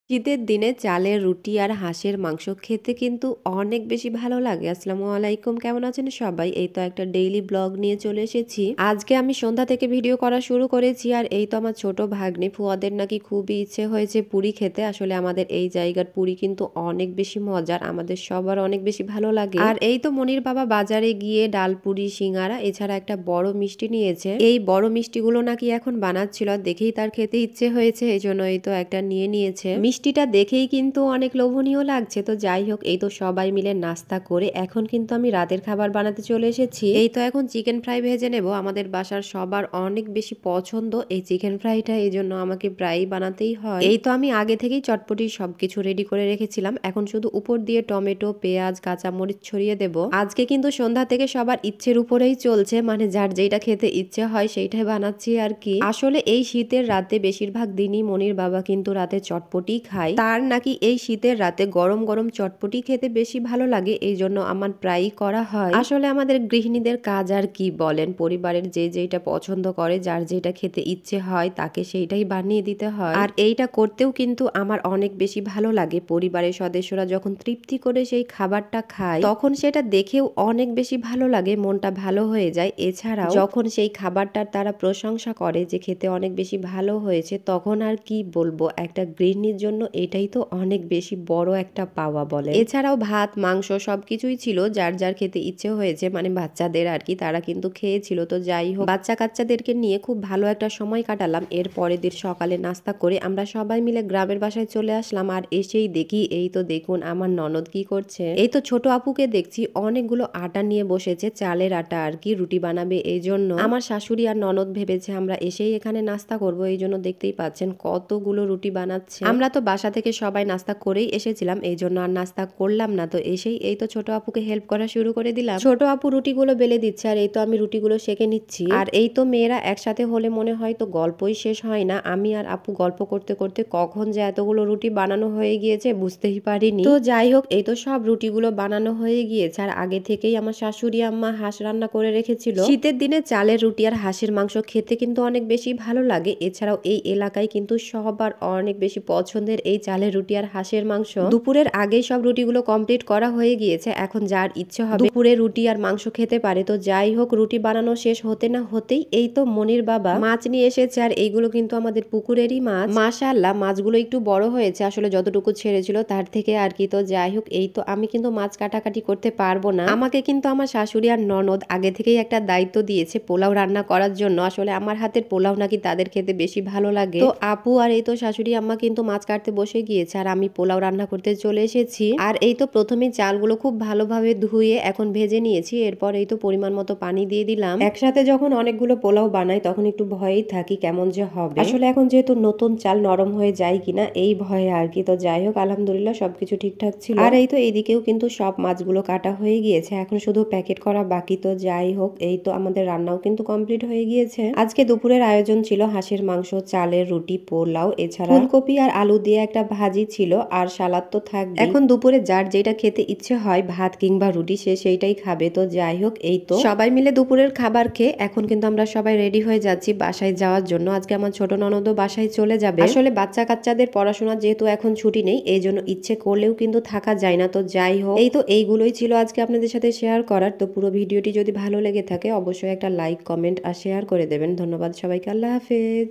শীতের দিনে চালের রুটি আর হাঁসের মাংস খেতে কিন্তু অনেক বেশি ভালো লাগে। আসসালামু আলাইকুম, কেমন আছেন সবাই? এই তো একটা ডেইলি ব্লগ নিয়ে চলে এসেছি। আজকে আমি সন্ধ্যা থেকে ভিডিও করা শুরু করেছি। আর এই তো আমার ছোট ভাগ্নে ফুয়াদের নাকি খুবই ইচ্ছে হয়েছে পুরি খেতে। আসলে আমাদের এই জায়গার পুরি কিন্তু অনেক বেশি মজার, আমাদের সবার অনেক বেশি ভালো লাগে। আর এই তো মনির বাবা বাজারে গিয়ে ডাল পুরি, সিঙ্গারা এছাড়া একটা বড় মিষ্টি নিয়েছে। এই বড় মিষ্টিগুলো নাকি এখন বানাচ্ছিল, দেখেই তার খেতে ইচ্ছে হয়েছে, এই জন্য এই তো একটা নিয়ে নিয়েছে। মিষ্টিটা দেখেই কিন্তু অনেক লোভনীয় লাগছে। তো যাই হোক, এই তো সবাই মিলে নাস্তা করে এখন কিন্তু আমি রাতের খাবার বানাতে চলে এসেছি। এই তো এখন চিকেন ফ্রাই ভেজে নেব। আমাদের বাসার সবার অনেক বেশি পছন্দ এই চিকেন ফ্রাইটা, এই জন্য আমাকে প্রায়ই বানাতেই হয়। এই তো আমি আগে থেকেই চটপটি সবকিছু রেডি করে রেখেছিলাম, এখন শুধু উপর দিয়ে টমেটো, পেঁয়াজ, কাঁচামরিচ ছড়িয়ে দেব। আজকে কিন্তু সন্ধ্যা থেকে সবার ইচ্ছের উপরেই চলছে, মানে যার যেটা খেতে ইচ্ছে হয় সেইটাই বানাচ্ছি আর কি। আসলে এই শীতের রাতে বেশিরভাগ দিনই মনির বাবা কিন্তু রাতে চটপটি খায়। তার নাকি এই শীতের রাতে গরম গরম চটপটি খেতে বেশি ভালো লাগে, এই জন্য আমার প্রায়ই করা হয়। আসলে আমাদের গৃহিণীদের কাজ আর কি বলেন, পরিবারের যে যেটা পছন্দ করে, যার যেটা খেতে ইচ্ছে হয় তাকে সেইটাই বানিয়ে দিতে হয়। আর এইটা করতেও কিন্তু আমার অনেক বেশি ভালো লাগে। পরিবারের সদস্যরা যখন তৃপ্তি করে সেই খাবারটা খায় তখন সেটা দেখেও অনেক বেশি ভালো লাগে, মনটা ভালো হয়ে যায়। এছাড়াও যখন সেই খাবারটার তারা প্রশংসা করে যে খেতে অনেক বেশি ভালো হয়েছে, তখন আর কি বলবো, একটা গৃহিণীর জন্য এটাই তো অনেক বেশি বড় একটা পাওয়া বলে। এছাড়াও ভাত, মাংস সবকিছুই ছিল, যার যার খেতে ইচ্ছে হয়েছে, মানে বাচ্চাদের আর কি, তারা কিন্তু খেয়েছিল। তো যাই হোক, বাচ্চা কাচ্চাদেরকে নিয়ে খুব ভালো একটা সময় কাটালাম। এর পরের দিন সকালে নাস্তা করে আমরা সবাই মিলে গ্রামের বাসায় চলে আসলাম। আর এসেই দেখি, এই তো দেখুন আমার ননদ কি করছে। এই তো ছোট আপুকে দেখছি অনেকগুলো আটা নিয়ে বসেছে, চালের আটা আর কি, রুটি বানাবে এই জন্য। আমার শাশুড়ি আর ননদ ভেবেছে আমরা এসেই এখানে নাস্তা করব, এই জন্য দেখতেই পাচ্ছেন কতগুলো রুটি বানাচ্ছে। আমরা তো বাসা থেকে সবাই নাস্তা করেই এসেছিলাম, এই জন্য আর নাস্তা করলাম না। তো এসেই এই তো ছোট আপুকে হেল্প করা শুরু করে দিলাম। ছোট আপু রুটিগুলো বেলে দিচ্ছে আর এই তো আমি রুটিগুলো সেঁকে নিচ্ছি। আর এই তো মেয়েরা একসাথে হলে মনে হয় তো গল্পই শেষ হয় না। আমি আর আপু গল্প করতে করতে কখন যে এতগুলো রুটি বানানো হয়ে গিয়েছে বুঝতেই পারিনি। তো যাই হোক, এই তো সব রুটিগুলো বানানো হয়ে গিয়েছে। আর আগে থেকেই আমার শাশুড়ি আম্মা হাঁস রান্না করে রেখেছিল। শীতের দিনে চালের রুটি আর হাঁসের মাংস খেতে কিন্তু অনেক বেশি ভালো লাগে। এছাড়াও এই এলাকায় কিন্তু সবার অনেক বেশি পছন্দের এই চালের রুটি আর হাঁসের মাংস। দুপুরের আগেই সব রুটিগুলো কমপ্লিট করা হয়ে গিয়েছে, এখন যার ইচ্ছে হবে দুপুরে রুটি আর মাংস খেতে পারে। তো যাই হোক, রুটি বানানো শেষ হতে না হতেই এই তো মনির বাবা মাছ নিয়ে এসেছে। আর এইগুলো কিন্তু আমাদের পুকুরেরই মাছ। মাশাআল্লাহ, মাছগুলো একটু বড় হয়েছে, আসলে যতটুকু ছেড়েছিল তার থেকে আর কি। তো যাই হোক, এই তো আমি কিন্তু মাছ কাটাকাটি করতে পারবো না, আমাকে কিন্তু আমার শাশুড়ি আর ননদ আগে থেকেই একটা দায়িত্ব দিয়েছে পোলাও রান্না করার জন্য। আসলে আমার হাতের পোলাও নাকি তাদের খেতে বেশি ভালো লাগে। তো আপু আর এই তো শাশুড়ি আম্মা কিন্তু মাছ কাটতে বসে গিয়েছে, আর আমি পোলাও রান্না করতে চলে এসেছি। আর এই তো প্রথমে চালগুলো খুব ভালোভাবে ধুয়ে এখন ভেজে নিয়েছি। এরপর এই তো পরিমাণ মতো পানি দিয়ে দিলাম। একসাথে যখন অনেকগুলো পোলাও বানাই তখন একটু ভয়েই থাকি কেমন যে হবে, আসলে এখন যেহেতু নতুন চাল নরম হয়ে যায় কিনা এই ভয়ে আর কি। তো যাই হোক, আলহামদুলিল্লাহ সবকিছু ঠিকঠাক ছিল। আর এই তো এইদিকেও কিন্তু সব মাছগুলো কাটা হয়ে গিয়েছে, এখন শুধু প্যাকেট করা বাকি। তো যাই হোক, এই তো আমাদের রান্নাও কিন্তু কমপ্লিট হয়ে গিয়েছে। আজকে দুপুরের আয়োজন ছিল হাঁসের মাংস, চালের রুটি, পোলাও, এছাড়া ফুলকপি আর আলু দিয়ে একটা ভাজি ছিল, আর সালাদ তো থাকবে। এখন দুপুরে যার যেটা খেতে ইচ্ছে হয়, ভাত কিংবা রুটি, সে সেইটাই খাবে। তো যাই হোক, এই তো সবাই মিলে দুপুরের খাবার খেয়ে এখন কিন্তু আমরা সবাই রেডি হয়ে যাচ্ছি বাসায় যাওয়ার জন্য। আজকে আমার ছোট ননদও বাসায় চলে যাবে। আসলে বাচ্চা কাচ্চাদের পড়াশোনা যেহেতু এখন ছুটি নেই, এই জন্য ইচ্ছে করলেও কিন্তু থাকা যায় না। তো যাই হোক, এই তো এইগুলোই ছিল আজকে আপনাদের সাথে শেয়ার করার। তো পুরো ভিডিওটি যদি ভালো লেগে থাকে অবশ্যই একটা লাইক, কমেন্ট আর শেয়ার করে দেবেন। ধন্যবাদ সবাইকে, আল্লাহ হাফেজ।